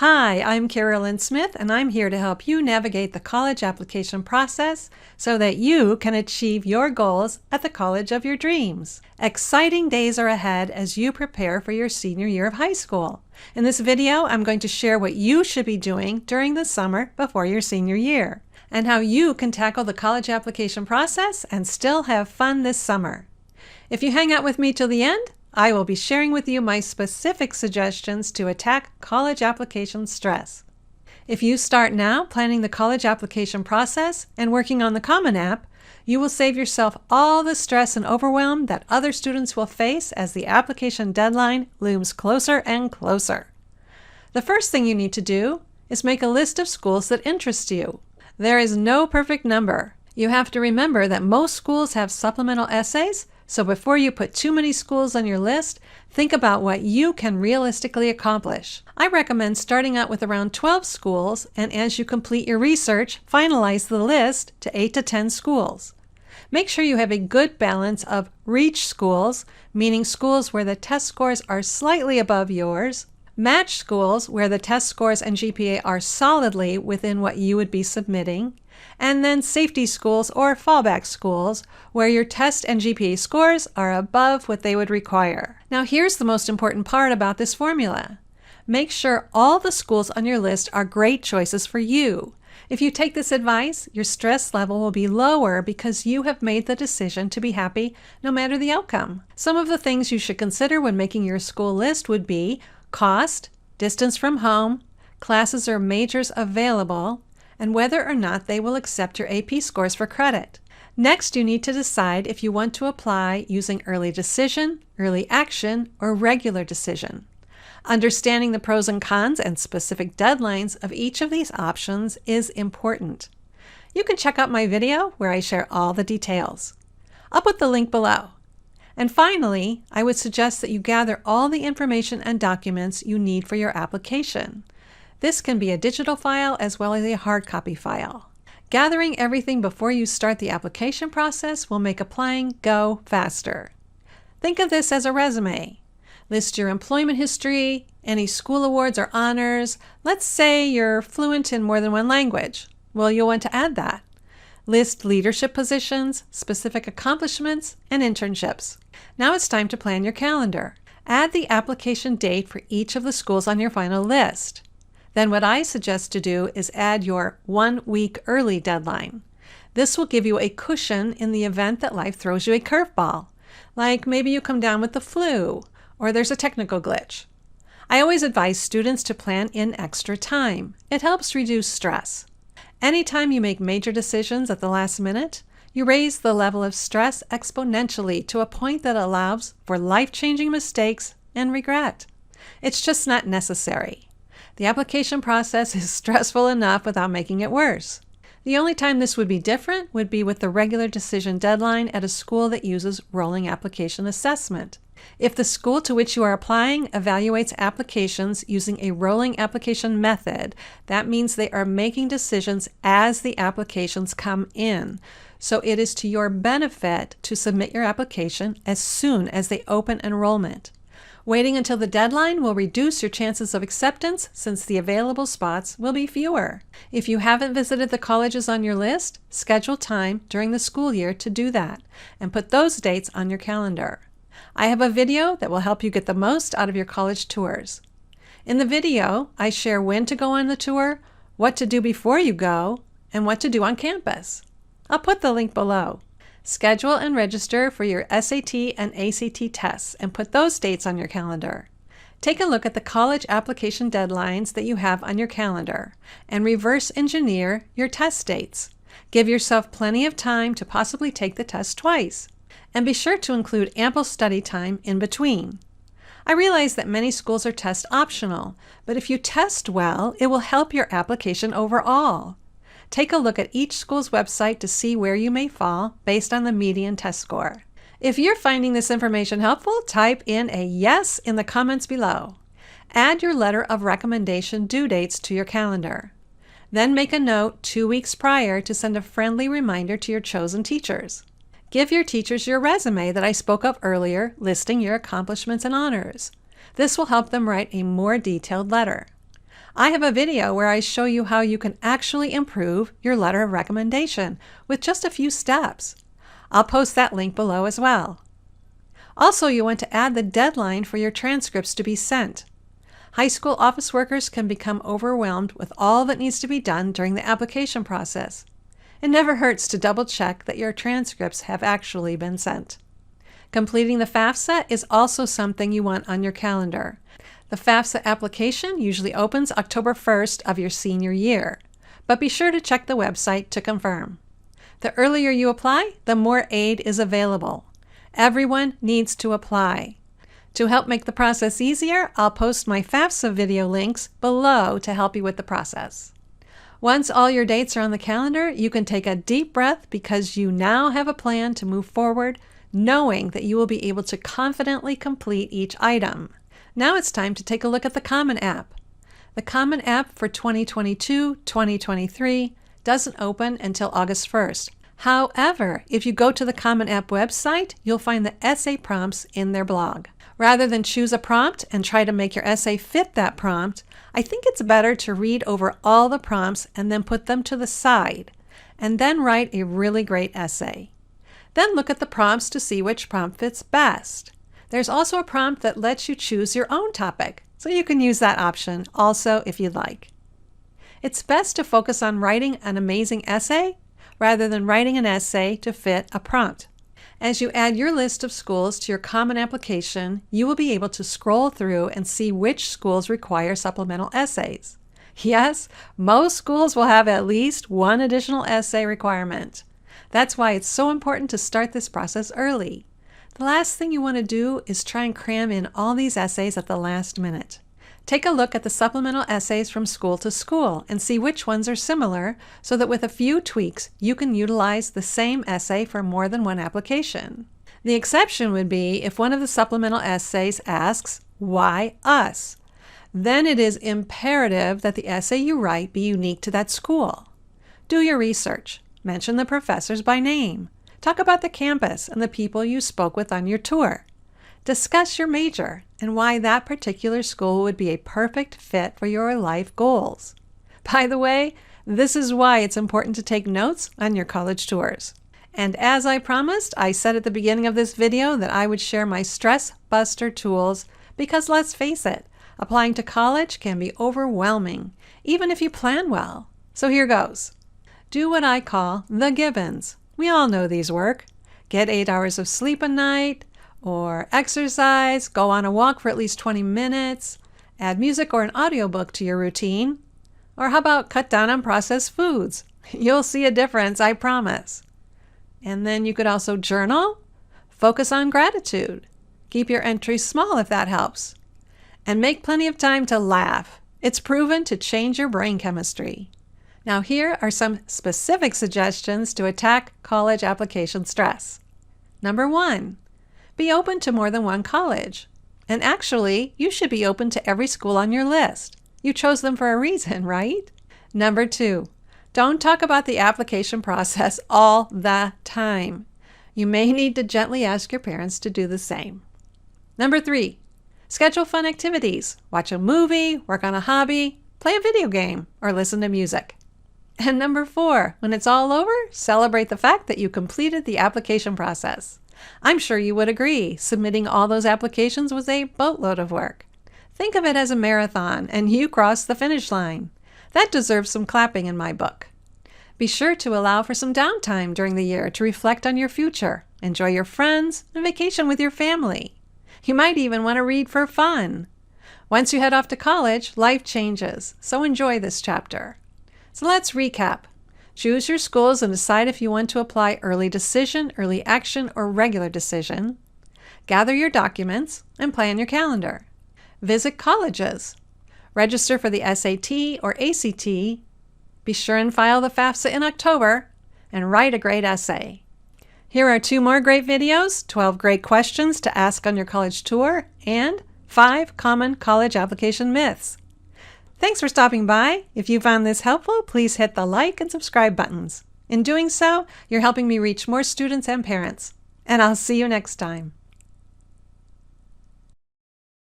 Hi, I'm Carolyn Smith, and I'm here to help you navigate the college application process so that you can achieve your goals at the college of your dreams. Exciting days are ahead as you prepare for your senior year of high school. In this video, I'm going to share what you should be doing during the summer before your senior year, and how you can tackle the college application process and still have fun this summer. If you hang out with me till the end, I will be sharing with you my specific suggestions to attack college application stress. If you start now planning the college application process and working on the Common App, you will save yourself all the stress and overwhelm that other students will face as the application deadline looms closer and closer. The first thing you need to do is make a list of schools that interest you. There is no perfect number. You have to remember that most schools have supplemental essays, so before you put too many schools on your list, think about what you can realistically accomplish. I recommend starting out with around 12 schools, and as you complete your research, finalize the list to 8 to 10 schools. Make sure you have a good balance of reach schools, meaning schools where the test scores are slightly above yours, match schools where the test scores and GPA are solidly within what you would be submitting, and then safety schools or fallback schools where your test and GPA scores are above what they would require. Now here's the most important part about this formula. Make sure all the schools on your list are great choices for you. If you take this advice, your stress level will be lower because you have made the decision to be happy no matter the outcome. Some of the things you should consider when making your school list would be cost, distance from home, classes or majors available, and whether or not they will accept your AP scores for credit. Next, you need to decide if you want to apply using early decision, early action, or regular decision. Understanding the pros and cons and specific deadlines of each of these options is important. You can check out my video where I share all the details. I'll put the link below. And finally, I would suggest that you gather all the information and documents you need for your application. This can be a digital file as well as a hard copy file. Gathering everything before you start the application process will make applying go faster. Think of this as a resume. List your employment history, any school awards or honors. Let's say you're fluent in more than one language. Well, you'll want to add that. List leadership positions, specific accomplishments, and internships. Now it's time to plan your calendar. Add the application date for each of the schools on your final list. Then what I suggest to do is add your 1 week early deadline. This will give you a cushion in the event that life throws you a curveball, like maybe you come down with the flu or there's a technical glitch. I always advise students to plan in extra time. It helps reduce stress. Anytime you make major decisions at the last minute, you raise the level of stress exponentially to a point that allows for life-changing mistakes and regret. It's just not necessary. The application process is stressful enough without making it worse. The only time this would be different would be with the regular decision deadline at a school that uses rolling application assessment. If the school to which you are applying evaluates applications using a rolling application method, that means they are making decisions as the applications come in. So it is to your benefit to submit your application as soon as they open enrollment. Waiting until the deadline will reduce your chances of acceptance since the available spots will be fewer. If you haven't visited the colleges on your list, schedule time during the school year to do that and put those dates on your calendar. I have a video that will help you get the most out of your college tours. In the video, I share when to go on the tour, what to do before you go, and what to do on campus. I'll put the link below. Schedule and register for your SAT and ACT tests and put those dates on your calendar. Take a look at the college application deadlines that you have on your calendar and reverse engineer your test dates. Give yourself plenty of time to possibly take the test twice. And be sure to include ample study time in between. I realize that many schools are test optional, but if you test well, it will help your application overall. Take a look at each school's website to see where you may fall based on the median test score. If you're finding this information helpful, type in a yes in the comments below. Add your letter of recommendation due dates to your calendar. Then make a note 2 weeks prior to send a friendly reminder to your chosen teachers. Give your teachers your resume that I spoke of earlier, listing your accomplishments and honors. This will help them write a more detailed letter. I have a video where I show you how you can actually improve your letter of recommendation with just a few steps. I'll post that link below as well. Also, you want to add the deadline for your transcripts to be sent. High school office workers can become overwhelmed with all that needs to be done during the application process. It never hurts to double check that your transcripts have actually been sent. Completing the FAFSA is also something you want on your calendar. The FAFSA application usually opens October 1st of your senior year, but be sure to check the website to confirm. The earlier you apply, the more aid is available. Everyone needs to apply. To help make the process easier, I'll post my FAFSA video links below to help you with the process. Once all your dates are on the calendar, you can take a deep breath because you now have a plan to move forward, knowing that you will be able to confidently complete each item. Now it's time to take a look at the Common App. The Common App for 2022-2023 doesn't open until August 1st. However, if you go to the Common App website, you'll find the essay prompts in their blog. Rather than choose a prompt and try to make your essay fit that prompt, I think it's better to read over all the prompts and then put them to the side, and then write a really great essay. Then look at the prompts to see which prompt fits best. There's also a prompt that lets you choose your own topic, so you can use that option also if you'd like. It's best to focus on writing an amazing essay rather than writing an essay to fit a prompt. As you add your list of schools to your Common Application, you will be able to scroll through and see which schools require supplemental essays. Yes, most schools will have at least one additional essay requirement. That's why it's so important to start this process early. The last thing you want to do is try and cram in all these essays at the last minute. Take a look at the supplemental essays from school to school and see which ones are similar so that with a few tweaks, you can utilize the same essay for more than one application. The exception would be if one of the supplemental essays asks, "Why us?" Then it is imperative that the essay you write be unique to that school. Do your research. Mention the professors by name. Talk about the campus and the people you spoke with on your tour. Discuss your major and why that particular school would be a perfect fit for your life goals. By the way, this is why it's important to take notes on your college tours. And as I promised, I said at the beginning of this video that I would share my stress buster tools because let's face it, applying to college can be overwhelming, even if you plan well. So here goes. Do what I call the Gibbons. We all know these work. Get 8 hours of sleep a night, or exercise, go on a walk for at least 20 minutes, add music or an audiobook to your routine, or how about cut down on processed foods? You'll see a difference, I promise. And then you could also journal, focus on gratitude, keep your entries small if that helps, and make plenty of time to laugh. It's proven to change your brain chemistry. Now here are some specific suggestions to attack college application stress. Number 1. Be open to more than one college. And actually, you should be open to every school on your list. You chose them for a reason, right? Number 2, don't talk about the application process all the time. You may need to gently ask your parents to do the same. Number 3, schedule fun activities. Watch a movie, work on a hobby, play a video game, or listen to music. And number 4, when it's all over, celebrate the fact that you completed the application process. I'm sure you would agree, submitting all those applications was a boatload of work. Think of it as a marathon, and you crossed the finish line. That deserves some clapping in my book. Be sure to allow for some downtime during the year to reflect on your future, enjoy your friends, and vacation with your family. You might even want to read for fun. Once you head off to college, life changes, so enjoy this chapter. So let's recap. Choose your schools and decide if you want to apply early decision, early action, or regular decision. Gather your documents and plan your calendar. Visit colleges. Register for the SAT or ACT. Be sure and file the FAFSA in October and write a great essay. Here are 2 more great videos, 12 great questions to ask on your college tour, and 5 common college application myths. Thanks for stopping by. If you found this helpful, please hit the like and subscribe buttons. In doing so, you're helping me reach more students and parents. And I'll see you next time.